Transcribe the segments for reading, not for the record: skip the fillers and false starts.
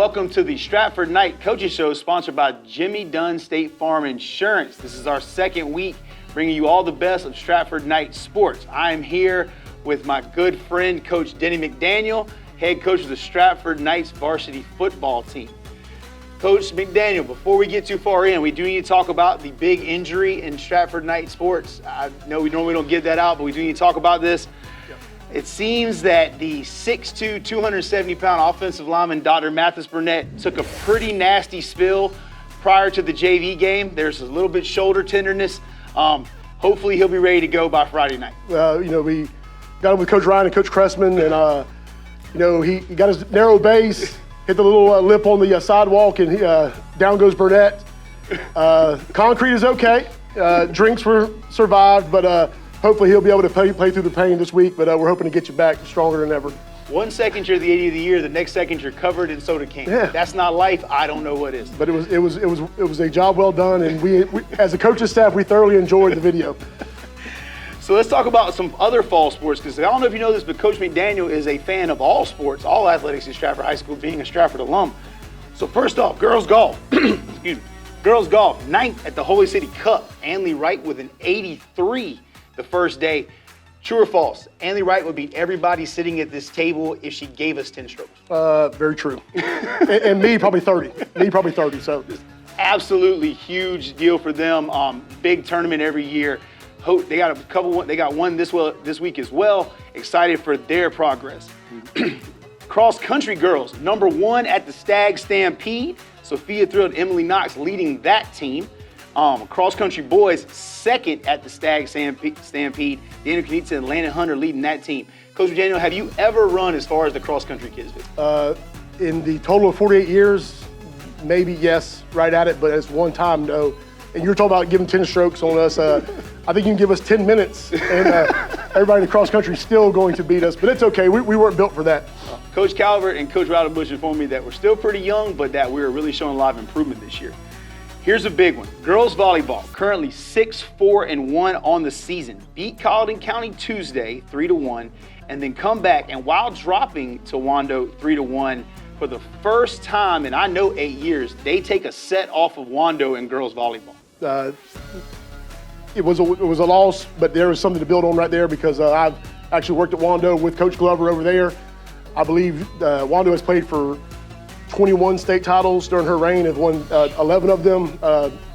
welcome to the Stratford Knight Coaches Show, sponsored by Jimmy Dunn State Farm Insurance. This is our second week bringing you all the best of Stratford Knight sports. I am here with my good friend, Coach Denny McDaniel, head coach of the Stratford Knights varsity football team. Coach McDaniel, before we get too far in, we do need to talk about the big injury in Stratford Knight sports. I know we normally don't get that out, but we do need to talk about this. It seems that the 6'2", 270-pound offensive lineman, Dr. Mathis Burnett, took a pretty nasty spill prior to the JV game. There's a little bit shoulder tenderness. Hopefully he'll be ready to go by Friday night. We got him with Coach Ryan and Coach Cressman, and he got his narrow base, hit the little lip on the sidewalk, and down goes Burnett. Concrete is okay. Drinks were survived, but hopefully he'll be able to play through the pain this week, but we're hoping to get you back stronger than ever. 1 second you're the 80 of the year, the next second you're covered in soda cans. Yeah. That's not life. I don't know what is. But it was a job well done, and we as a coaching staff, we thoroughly enjoyed the video. So let's talk about some other fall sports, because I don't know if you know this, but Coach McDaniel is a fan of all sports, all athletics at Stratford High School, being a Stratford alum. So first off, girls golf. Excuse me. Girls golf, 9th at the Holy City Cup. Anley Wright with an 83 the first day. True or false? Anley Wright would beat everybody sitting at this table if she gave us 10 strokes. Very true. and me probably 30. So absolutely huge deal for them. Big tournament every year. They got a couple. They got one this week as well. Excited for their progress. Cross country girls, #1 at the Stag Stampede. Sophia Thrill and Emily Knox leading that team. Cross country boys, 2nd at the Stag Stampede. Daniel Kanitsa and Landon Hunter leading that team. Coach Daniel, have you ever run as far as the cross country kids did? In the total of 48 years, maybe yes, right at it, but it's one time, no. And you're talking about giving 10 strokes on us. I think you can give us 10 minutes, and everybody in the cross country is still going to beat us, but it's okay. We weren't built for that. Coach Calvert and Coach Rowderbush informed me that we're still pretty young, but that we're really showing a lot of improvement this year. Here's a big one. Girls volleyball, currently 6-4-1 on the season. Beat Colleton County Tuesday, 3-1, and then come back, and while dropping to Wando 3-1, for the first time in, I know, 8 years, they take a set off of Wando in girls volleyball. It was a loss, but there was something to build on right there, because I've actually worked at Wando with Coach Glover over there. I believe Wando has played for 21 state titles during her reign, has won 11 of them.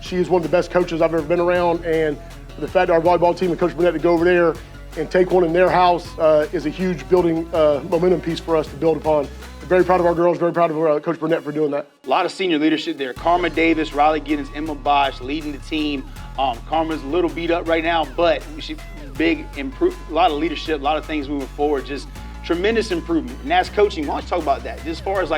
She is one of the best coaches I've ever been around, and the fact that our volleyball team and Coach Burnett to go over there and take one in their house is a huge building momentum piece for us to build upon. Very proud of our girls, very proud of Coach Burnett for doing that. A lot of senior leadership there. Karma Davis, Riley Giddens, Emma Bosch leading the team. Karma's a little beat up right now, but she big improve. A lot of leadership, a lot of things moving forward. Just tremendous improvement. And as coaching, why don't you talk about that? Just as far as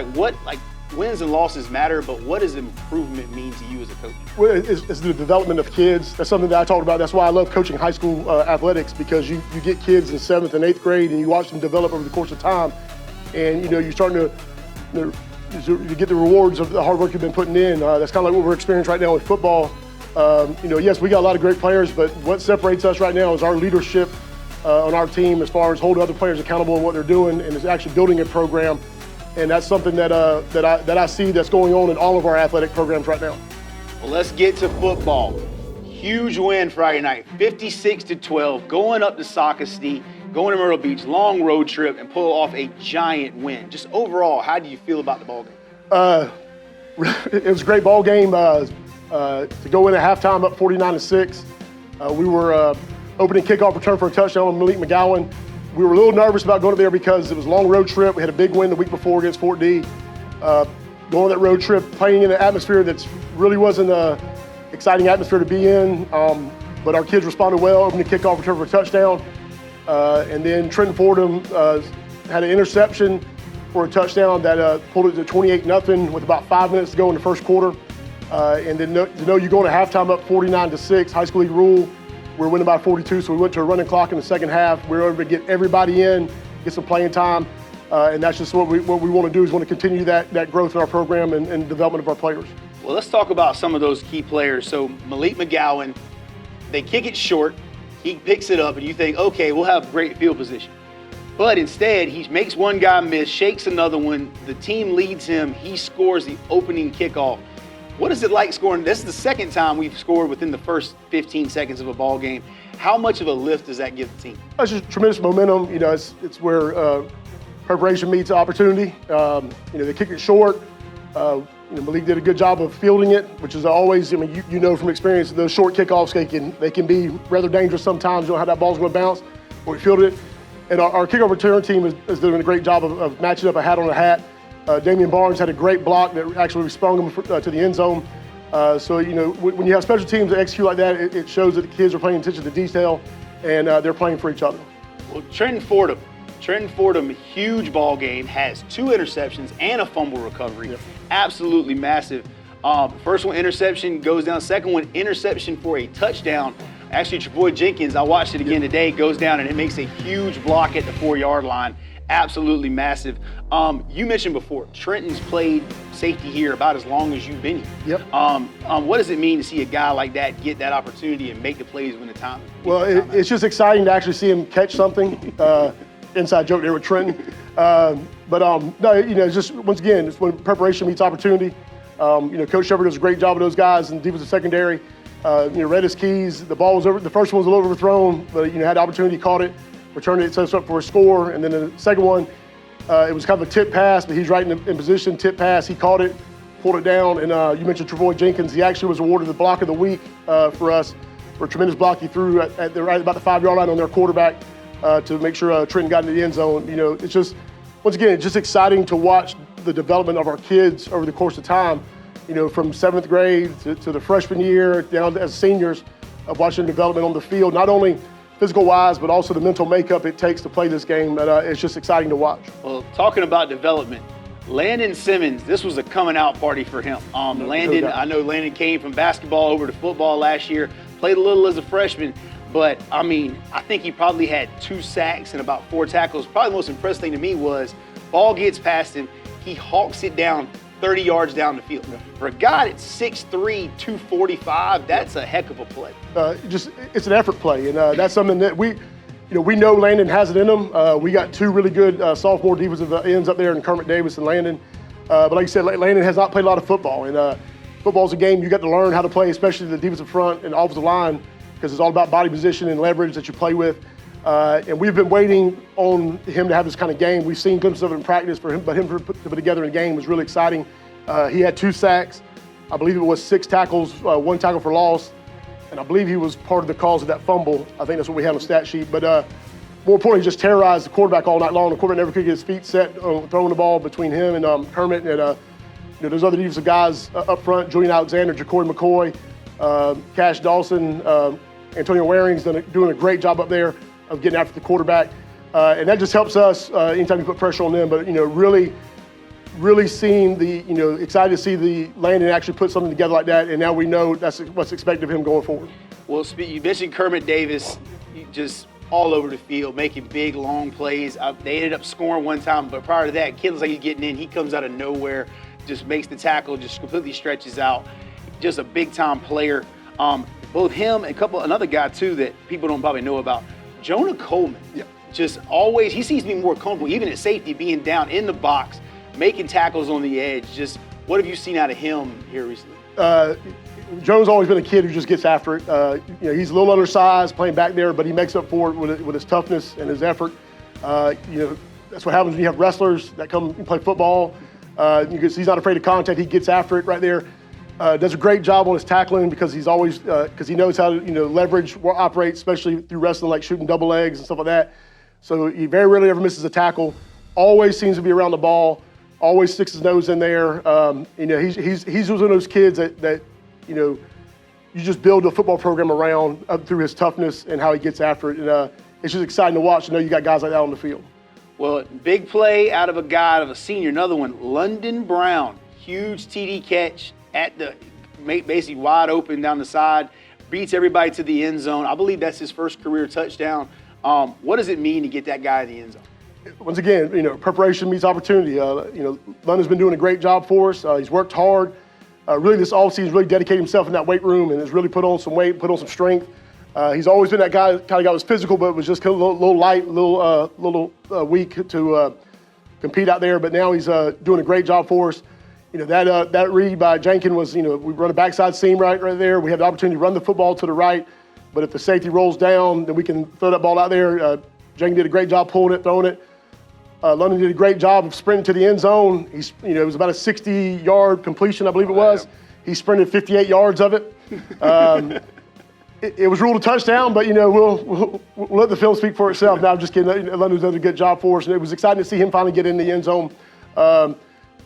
wins and losses matter, but what does improvement mean to you as a coach? Well, it's the development of kids. That's something that I talked about. That's why I love coaching high school athletics, because you get kids in 7th and 8th grade and you watch them develop over the course of time. And you're starting to get the rewards of the hard work you've been putting in. That's kind of like what we're experiencing right now with football. Yes, we got a lot of great players, but what separates us right now is our leadership on our team, as far as holding other players accountable in what they're doing, and is actually building a program. And that's something that I see that's going on in all of our athletic programs right now. Well, let's get to football. Huge win Friday night, 56-12, going up to Socastee, going to Myrtle Beach, long road trip, and pull off a giant win. Just overall, how do you feel about the ball game? It was a great ball game. To go in at halftime up 49-6. We were opening kickoff return for a touchdown on Malik McGowan. We were a little nervous about going up there because it was a long road trip. We had a big win the week before against Fort D. Going on that road trip, playing in an atmosphere that really wasn't an exciting atmosphere to be in. But our kids responded well, opening kickoff return for a touchdown. And then Trenton Fordham had an interception for a touchdown that pulled it to 28-0 with about 5 minutes to go in the first quarter. And then you go into halftime up 49-6, high school league rule. We're winning by 42, so we went to a running clock in the second half. We were able to get everybody in, get some playing time, and that's just what we want to do, is want to continue that growth in our program and development of our players. Well, let's talk about some of those key players. So Malik McGowan, they kick it short, he picks it up, and you think, okay, we'll have great field position. But instead, he makes one guy miss, shakes another one. The team leads him. He scores the opening kickoff. What is it like scoring? This is the second time we've scored within the first 15 seconds of a ball game. How much of a lift does that give the team? It's just tremendous momentum. You know, it's where preparation meets opportunity. You know, they kick it short. You know, Malik did a good job of fielding it, which is always, I mean, you know from experience, those short kickoffs, they can be rather dangerous sometimes. You know how that ball's going to bounce. But we fielded it. And our kickoff return team is doing a great job of matching up a hat on a hat. Damian Barnes had a great block that actually sprung him to the end zone. So, you know, when you have special teams that execute like that, it shows that the kids are paying attention to detail and they're playing for each other. Well, Trenton Fordham, huge ball game, has 2 interceptions and a fumble recovery. Yep. Absolutely massive. First one, interception, goes down. Second one, interception for a touchdown. Actually, Travoy Jenkins, I watched it again today, goes down and it makes a huge block at the 4-yard line. Absolutely massive. You mentioned before, Trenton's played safety here about as long as you've been here. Yep. What does it mean to see a guy like that get that opportunity and make the plays when the time? Well, it's just exciting to actually see him catch something. Inside joke there with Trenton. No, you know, it's just, once again, it's when preparation meets opportunity. You know, Coach Shepard does a great job of those guys in defensive secondary. You know, read his keys. The ball was over. The first one was a little overthrown, but you know, had the opportunity, caught it, returned it, set us up for a score. And then the second one, it was kind of a tip pass, but he's right in position, tip pass. He caught it, pulled it down. And you mentioned Travoy Jenkins. He actually was awarded the block of the week for us for a tremendous block he threw at right about the 5-yard line on their quarterback to make sure Trenton got into the end zone. You know, it's just, once again, it's just exciting to watch the development of our kids over the course of time. You know, from 7th grade to the freshman year, down as seniors, of watching development on the field, not only physical-wise, but also the mental makeup it takes to play this game. It's just exciting to watch. Well, talking about development, Landon Simmons, this was a coming out party for him. Landon, I know Landon came from basketball over to football last year, played a little as a freshman, but I mean, I think he probably had 2 sacks and about 4 tackles. Probably the most impressive thing to me was ball gets past him, he hawks it down 30 yards down the field. For a guy that's 6'3", 245, that's a heck of a play. It's an effort play, and that's something that we know Landon has it in him. We got 2 really good sophomore defensive ends up there in Kermit Davis and Landon. But like you said, Landon has not played a lot of football, and football's a game you got to learn how to play, especially the defensive front and offensive line, because it's all about body position and leverage that you play with. And we've been waiting on him to have this kind of game. We've seen glimpses of it in practice for him, but him to put together in a game was really exciting. He had 2 sacks. I believe it was 6 tackles, 1 tackle for loss. And I believe he was part of the cause of that fumble. I think that's what we had on the stat sheet. But more importantly, just terrorized the quarterback all night long. The quarterback never could get his feet set throwing the ball between him and Kermit. And you know, there's other defensive guys up front, Julian Alexander, Ja'Cory McCoy, Cash Dawson, Antonio Waring's doing a great job up there of getting after the quarterback. And that just helps us anytime you put pressure on them. But, you know, really seeing excited to see the Landon actually put something together like that. And now we know that's what's expected of him going forward. Well, you mentioned Kermit Davis, just all over the field, making big, long plays. They ended up scoring one time, but prior to that, kid looks like he's getting in. He comes out of nowhere, just makes the tackle, just completely stretches out. Just a big-time player. Both him and another guy, too, that people don't probably know about, Jonah Coleman. Yeah. Just always, he seems to be more comfortable, even at safety, being down in the box, making tackles on the edge. Just what have you seen out of him here recently? Jonah's always been a kid who just gets after it. You know, he's a little undersized playing back there, but he makes up for it with his toughness and his effort. You know, that's what happens when you have wrestlers that come and play football. He's not afraid of contact. He gets after it right there. Does a great job on his tackling because he's always because he knows how to leverage or operate, especially through wrestling, like shooting double legs and stuff like that. So he very rarely ever misses a tackle. Always seems to be around the ball. Always sticks his nose in there. You know, he's one of those kids that you know, you just build a football program around through his toughness and how he gets after it. And it's just exciting to watch to know you got guys like that on the field. Well, big play out of a senior. Another one, London Brown, huge TD catch at the basically wide open down the side, beats everybody to the end zone. I believe that's his first career touchdown. What does it mean to get that guy in the end zone? Once again, preparation meets opportunity. London's been doing a great job for us. He's worked hard. Really this offseason really dedicated himself in that weight room and has really put on some weight, put on some strength. He's always been that guy, kind of guy who was physical, but was just kind of a little light, a little weak to compete out there. But now he's doing a great job for us. That read by Jenkins was, we run a backside seam right there. We have the opportunity to run the football to the right. But if the safety rolls down, then we can throw that ball out there. Jenkins did a great job pulling it, throwing it. London did a great job of sprinting to the end zone. It was about a 60-yard completion, I believe it was. He sprinted 58 yards of it. It was ruled a touchdown, but we'll let the film speak for itself. Now I'm just kidding. London's done a good job for us, and it was exciting to see him finally get in the end zone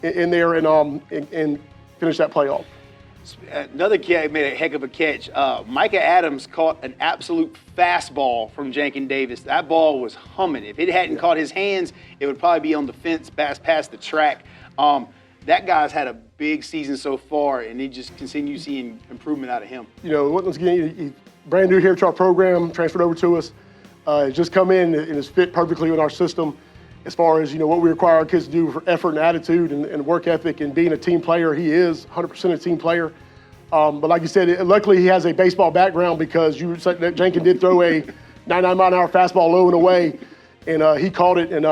in there and finish that play off. Another kid made a heck of a catch. Micah Adams caught an absolute fastball from Jenkins Davis. That ball was humming. If it hadn't caught his hands, it would probably be on the fence past the track. That guy's had a big season so far, and he just continues seeing improvement out of him. Once again, he's brand new here to our program, transferred over to us. He's just come in and has fit perfectly with our system as far as, what we require our kids to do for effort and attitude and work ethic and being a team player. He is 100% a team player. But like you said, luckily he has a baseball background because Jenkins did throw a 99-mile-an-hour fastball low and away, and he caught it. And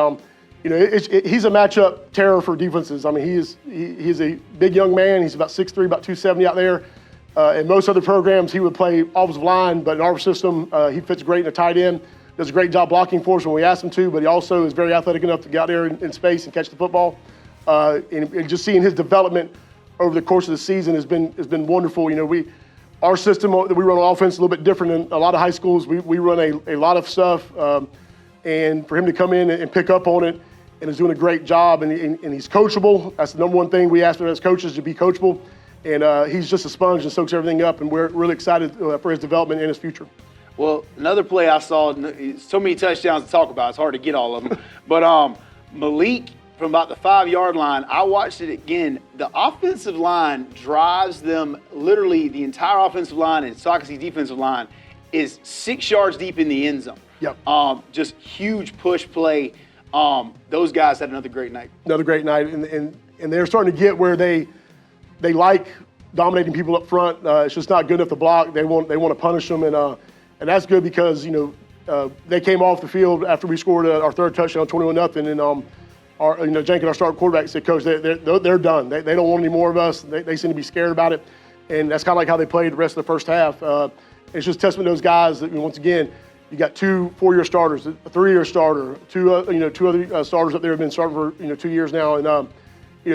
he's a matchup terror for defenses. I mean, he's a big young man. He's about 6'3", about 270 out there. In most other programs, he would play offensive line, but in our system, he fits great in a tight end. Does a great job blocking for us when we ask him to, but he also is very athletic enough to get out there in space and catch the football. And just seeing his development over the course of the season has been wonderful. Our system that we run on offense is a little bit different than a lot of high schools. We run a lot of stuff, and for him to come in and pick up on it and is doing a great job, and he's coachable. That's the number one thing we ask for as coaches, to be coachable. And he's just a sponge and soaks everything up, and we're really excited for his development and his future. Well, another play I saw, so many touchdowns to talk about, it's hard to get all of them. But Malik, from about the 5-yard line, I watched it again. The offensive line drives them, literally the entire offensive line and Socrates defensive line is 6 yards deep in the end zone. Yep. Just huge push play. Those guys had another great night. Another great night, and they're starting to get where they like dominating people up front. It's just not good enough to block. They want to punish them, and that's good because they came off the field after we scored our third touchdown, 21-0, and Jenkins, our starting quarterback, said, "Coach, they're done. They don't want any more of us. They seem to be scared about it," and that's kind of like how they played the rest of the first half. It's just testament to those guys that, once again, you got 2 4-year starters, a 3-year starter, two other starters up there have been starting for 2 years now, and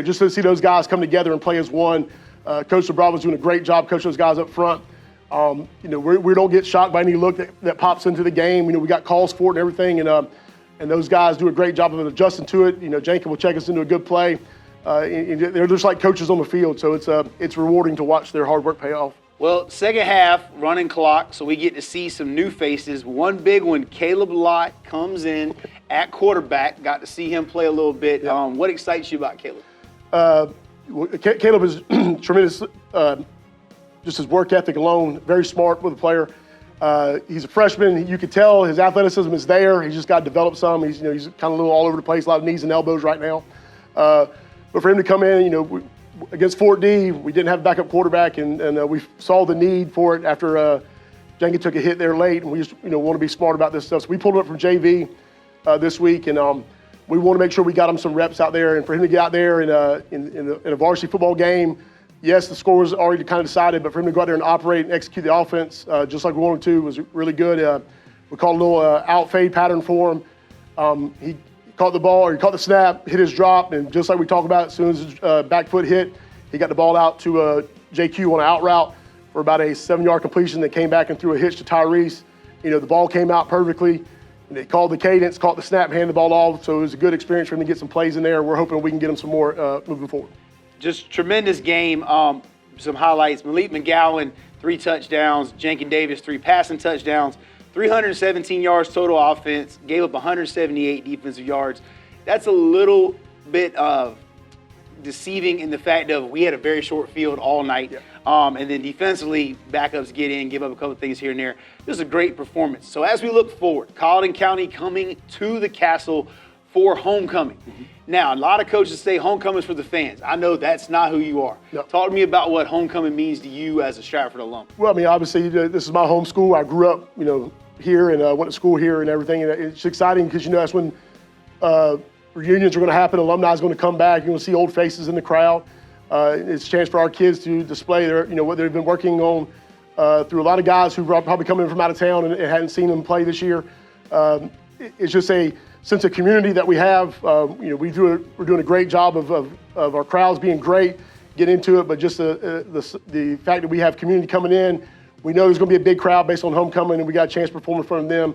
just to see those guys come together and play as one. Coach Bravo's doing a great job coaching those guys up front. We don't get shocked by any look that pops into the game. We got calls for it and everything, and those guys do a great job of adjusting to it. Jenkins will check us into a good play. They're just like coaches on the field, so it's rewarding to watch their hard work pay off. Well, second half, running clock, so we get to see some new faces. One big one, Caleb Lott comes in at quarterback. Got to see him play a little bit. Yep. What excites you about Caleb? Caleb is tremendous. Just his work ethic alone, very smart with a player. He's a freshman. You could tell his athleticism is there. He's just got to develop some. He's kind of a little all over the place, a lot of knees and elbows right now. But for him to come in, against Fort D, we didn't have a backup quarterback, and we saw the need for it after Jenkins took a hit there late, and we just want to be smart about this stuff. So we pulled him up from JV this week, and we want to make sure we got him some reps out there. And for him to get out there in a varsity football game, yes, the score was already kind of decided, but for him to go out there and operate and execute the offense just like we wanted to was really good. We called a little out fade pattern for him. He caught the ball, or he caught the snap, hit his drop, and just like we talked about, as soon as his back foot hit, he got the ball out to JQ on an out route for about a 7-yard completion that came back and threw a hitch to Tyrese. The ball came out perfectly. And they called the cadence, caught the snap, handed the ball off. So it was a good experience for him to get some plays in there. We're hoping we can get him some more moving forward. Just tremendous game. Some highlights. Malik McGowan, 3 touchdowns. Jenkins Davis, 3 passing touchdowns. 317 yards total offense. Gave up 178 defensive yards. That's a little bit of deceiving in the fact of we had a very short field all night. Yeah. And then defensively, backups get in, give up a couple of things here and there. This is a great performance. So as we look forward, Colleton County coming to the Castle for homecoming. Now, a lot of coaches say homecoming's for the fans. I know that's not who you are. Yep. Talk to me about what homecoming means to you as a Stratford alum. Well, I mean, obviously, this is my home school. I grew up, here and went to school here and everything. And it's exciting because, that's when reunions are going to happen. Alumni is going to come back. You're going to see old faces in the crowd. It's a chance for our kids to display their, what they've been working on through a lot of guys who are probably coming from out of town and hadn't seen them play this year. It's just a sense of community that we have. We're doing a great job of our crowds being great, get into it, but just the fact that we have community coming in, we know there's going to be a big crowd based on homecoming, and we got a chance to perform in front of them.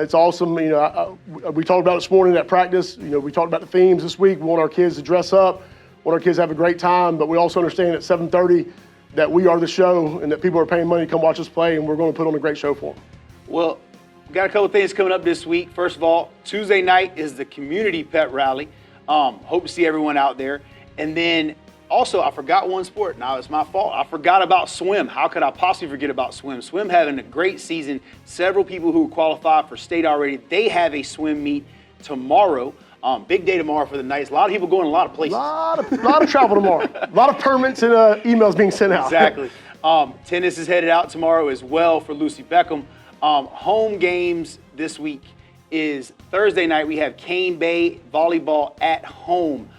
It's awesome. We talked about it this morning at practice. We talked about the themes this week. We want our kids to dress up, want our kids to have a great time, but we also understand at 7:30 that we are the show and that people are paying money to come watch us play, and we're going to put on a great show for them. Well, we've got a couple of things coming up this week. First of all, Tuesday night is the community pep rally. Hope to see everyone out there. And then also, I forgot one sport. Now, it's my fault. I forgot about swim. How could I possibly forget about swim? Swim having a great season. Several people who qualified for state already. They have a swim meet tomorrow. Big day tomorrow for the Knights. A lot of people going a lot of places. A lot of travel tomorrow. A lot of permits and emails being sent out. Exactly. Tennis is headed out tomorrow as well for Lucy Beckham. Home games this week is Thursday night. We have Cane Bay volleyball at home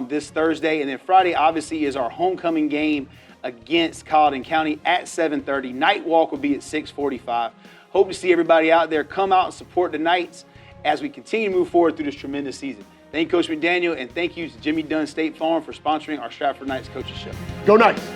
this Thursday. And then Friday, obviously, is our homecoming game against Colleton County at 7:30. Night walk will be at 6:45. Hope to see everybody out there. Come out and support the Knights as we continue to move forward through this tremendous season. Thank you, Coach McDaniel, and thank you to Jimmy Dunn State Farm for sponsoring our Stratford Knights Coaches Show. Go Knights.